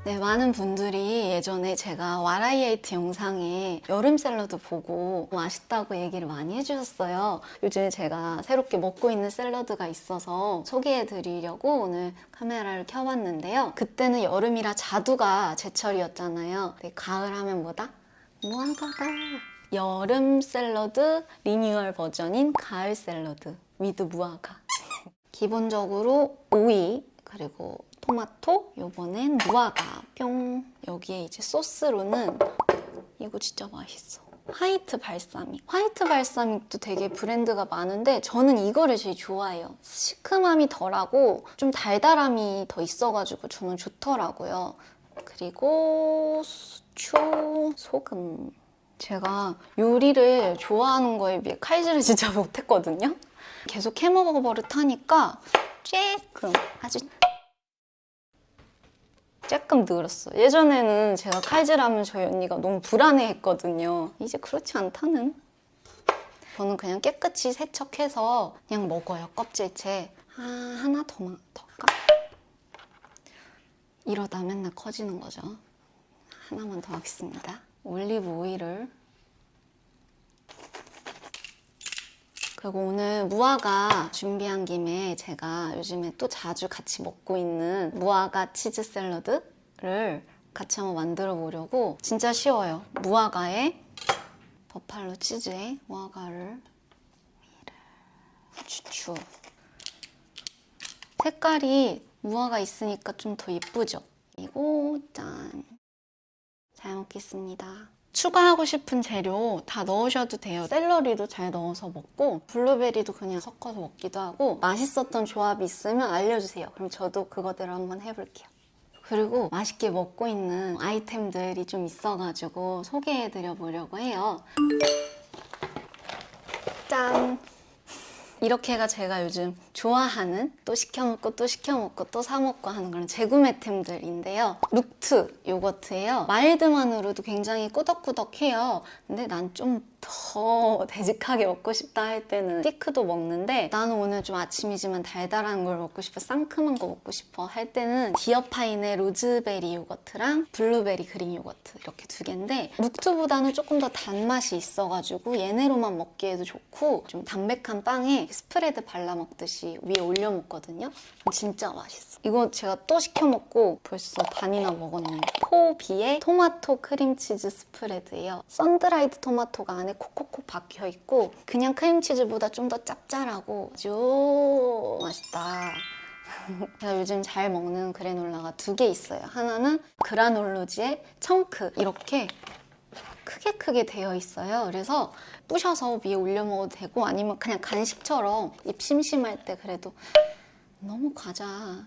네, 많은 분들이 예전에 제가 와라이에이트 영상에 여름 샐러드 보고 맛있다고 얘기를 많이 해주셨어요. 요즘에 제가 새롭게 먹고 있는 샐러드가 있어서 소개해드리려고 오늘 카메라를 켜봤는데요. 그때는 여름이라 자두가 제철이었잖아요. 근데 가을 하면 뭐다? 무화과다. 여름 샐러드 리뉴얼 버전인 가을 샐러드 위드 무화과. 기본적으로 오이 그리고 토마토, 요번엔 무화과 뿅. 여기에 이제 소스로는 이거 진짜 맛있어. 화이트 발사믹. 화이트 발사믹도 되게 브랜드가 많은데 저는 이거를 제일 좋아해요. 시큼함이 덜하고 좀 달달함이 더 있어가지고 저는 좋더라고요. 그리고 수초, 소금. 제가 요리를 좋아하는 거에 비해 칼질을 진짜 못했거든요. 계속 해먹어 버릇하니까 조금 아주 조금 늘었어. 예전에는 제가 칼질하면 저희 언니가 너무 불안해했거든요. 이제 그렇지 않다는. 저는 그냥 깨끗이 세척해서 그냥 먹어요. 껍질째. 하나 더 할까? 이러다 맨날 커지는 거죠. 하나만 더 하겠습니다. 올리브 오일을. 그리고 오늘 무화과 준비한 김에 제가 요즘에 또 자주 같이 먹고 있는 무화과 치즈 샐러드를 같이 한번 만들어 보려고. 진짜 쉬워요. 무화과에 버팔로 치즈에 무화과를 추추. 색깔이 무화과 있으니까 좀 더 예쁘죠? 그리고 짠! 잘 먹겠습니다. 추가하고 싶은 재료 다 넣으셔도 돼요. 샐러리도 잘 넣어서 먹고 블루베리도 그냥 섞어서 먹기도 하고 맛있었던 조합이 있으면 알려주세요. 그럼 저도 그거대로 한번 해볼게요. 그리고 맛있게 먹고 있는 아이템들이 좀 있어가지고 소개해드려 보려고 해요. 짠! 이렇게가 제가 요즘 좋아하는, 또 시켜먹고 또 시켜먹고 또 사먹고 하는 그런 재구매템들인데요. 룩트 요거트예요. 마일드만으로도 굉장히 꾸덕꾸덕해요. 근데 난 좀 더 되직하게 먹고 싶다 할 때는 스티크도 먹는데, 나는 오늘 좀 아침이지만 달달한 걸 먹고 싶어, 상큼한 거 먹고 싶어 할 때는 디어파인의 로즈베리 요거트랑 블루베리 그린 요거트 이렇게 두 개인데, 룩트보다는 조금 더 단맛이 있어가지고 얘네로만 먹기에도 좋고, 좀 담백한 빵에 스프레드 발라 먹듯이 위에 올려 먹거든요. 진짜 맛있어. 이거 제가 또 시켜 먹고 벌써 반이나 먹었네요. 포비의 토마토 크림치즈 스프레드예요. 썬드라이드 토마토가 안에 콕콕콕 박혀있고 그냥 크림치즈보다 좀 더 짭짤하고 아주 맛있다. 제가 요즘 잘 먹는 그래놀라가 두 개 있어요. 하나는 그라놀루지의 청크, 이렇게 크게 되어 있어요. 그래서 부셔서 위에 올려 먹어도 되고, 아니면 그냥 간식처럼 입 심심할 때, 그래도 너무 과자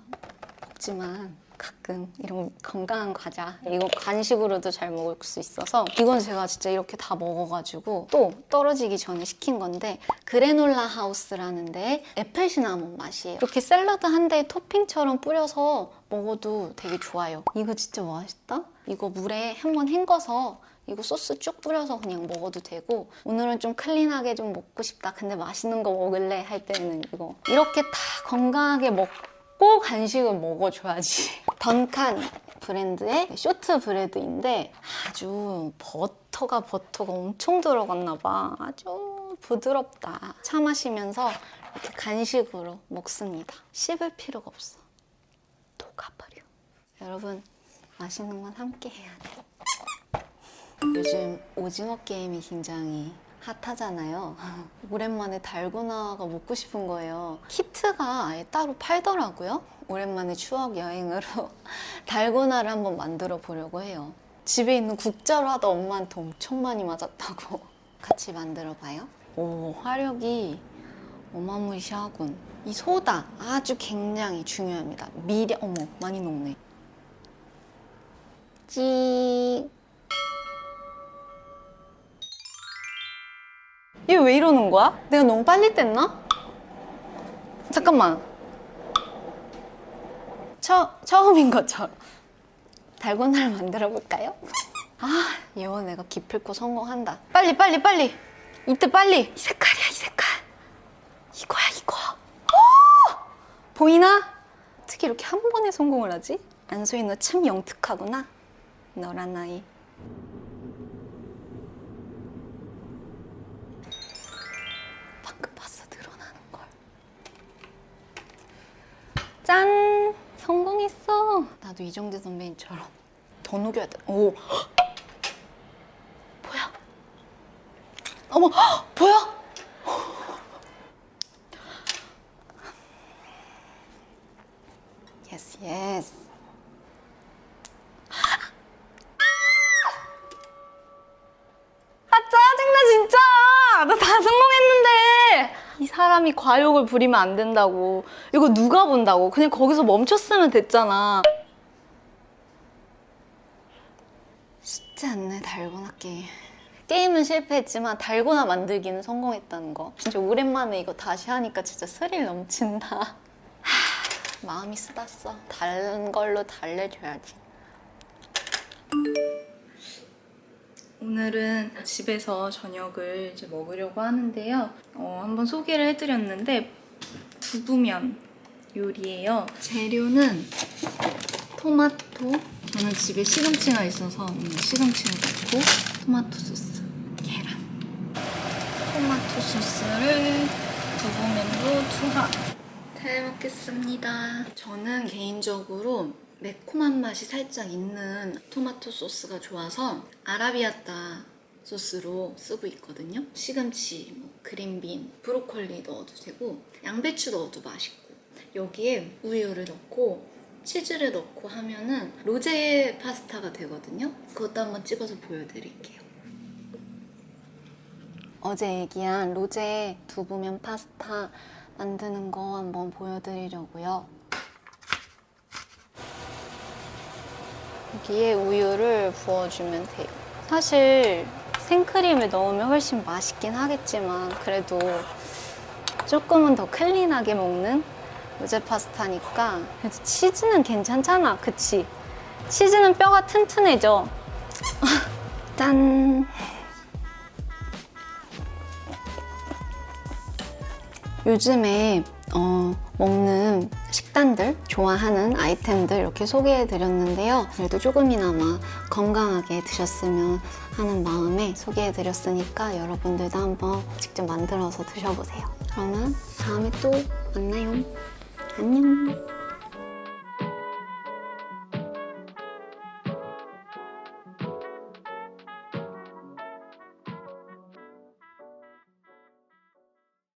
먹지만 가끔 이런 건강한 과자, 이거 간식으로도 잘 먹을 수 있어서 이건 제가 진짜 이렇게 다 먹어가지고 또 떨어지기 전에 시킨 건데, 그래놀라 하우스라는 데의 애플 시나몬 맛이에요. 이렇게 샐러드 한 대에 토핑처럼 뿌려서 먹어도 되게 좋아요. 이거 진짜 맛있다? 이거 물에 한번 헹궈서 이거 소스 쭉 뿌려서 그냥 먹어도 되고, 오늘은 좀 클린하게 좀 먹고 싶다, 근데 맛있는 거 먹을래 할 때는 이거. 이렇게 다 건강하게 먹고 간식을 먹어줘야지. 던칸 브랜드의 쇼트 브레드인데 아주 버터가 엄청 들어갔나 봐. 아주 부드럽다. 차 마시면서 이렇게 간식으로 먹습니다. 씹을 필요가 없어. 녹아버려. 여러분, 맛있는 건 함께 해야 돼. 요즘 오징어 게임이 굉장히 핫하잖아요. 오랜만에 달고나가 먹고 싶은 거예요. 키트가 아예 따로 팔더라고요. 오랜만에 추억 여행으로 달고나를 한번 만들어 보려고 해요. 집에 있는 국자로 하다 엄마한테 엄청 많이 맞았다고. 같이 만들어 봐요. 오, 화력이 어마무시하군. 이 소다 아주 굉장히 중요합니다. 미량, 어머, 많이 녹네. 찌. 얘 왜 이러는 거야? 내가 너무 빨리 뗐나? 잠깐만. 처음인 것처럼. 달고나를 만들어 볼까요? 아, 이거 내가 기필코 성공한다. 빨리. 이때 빨리. 이 색깔이야, 이 색깔. 이거야, 이거. 오! 보이나? 어떻게 이렇게 한 번에 성공을 하지? 안소희 너 참 영특하구나. 너란 아이. 방금 봤어, 늘어나는 걸. 짠! 성공했어. 나도 이정재 선배님처럼 더 녹여야 돼. 오! 뭐야? 어머! 뭐야? 예스, 예스. 아, 짜증나, 진짜! 나 다 성공했는데! 이 사람이 과욕을 부리면 안 된다고. 이거 누가 본다고. 그냥 거기서 멈췄으면 됐잖아. 쉽지 않네, 달고나 게임. 게임은 실패했지만 달고나 만들기는 성공했다는 거. 진짜 오랜만에 이거 다시 하니까 진짜 스릴 넘친다. 마음이 쓰다써. 다른 걸로 달래줘야지. 오늘은 집에서 저녁을 이제 먹으려고 하는데요. 한번 소개를 해드렸는데 두부면 요리예요. 재료는 토마토. 저는 집에 시금치가 있어서 시금치를 넣고 토마토 소스, 계란. 토마토 소스를 두부면으로 투하. 잘 먹겠습니다. 저는 개인적으로 매콤한 맛이 살짝 있는 토마토 소스가 좋아서 아라비아타 소스로 쓰고 있거든요. 시금치, 그린빈, 브로콜리 넣어도 되고 양배추 넣어도 맛있고 여기에 우유를 넣고 치즈를 넣고 하면은 로제 파스타가 되거든요. 그것도 한번 찍어서 보여드릴게요. 어제 얘기한 로제 두부면 파스타 만드는 거 한번 보여드리려고요. 여기에 우유를 부어주면 돼요. 사실 생크림을 넣으면 훨씬 맛있긴 하겠지만 그래도 조금은 더 클린하게 먹는 로제 파스타니까. 그래도 치즈는 괜찮잖아, 그치? 치즈는 뼈가 튼튼해져. 짠! 요즘에 먹는 식단들, 좋아하는 아이템들 이렇게 소개해드렸는데요. 그래도 조금이나마 건강하게 드셨으면 하는 마음에 소개해드렸으니까 여러분들도 한번 직접 만들어서 드셔보세요. 그러면 다음에 또 만나요. 안녕.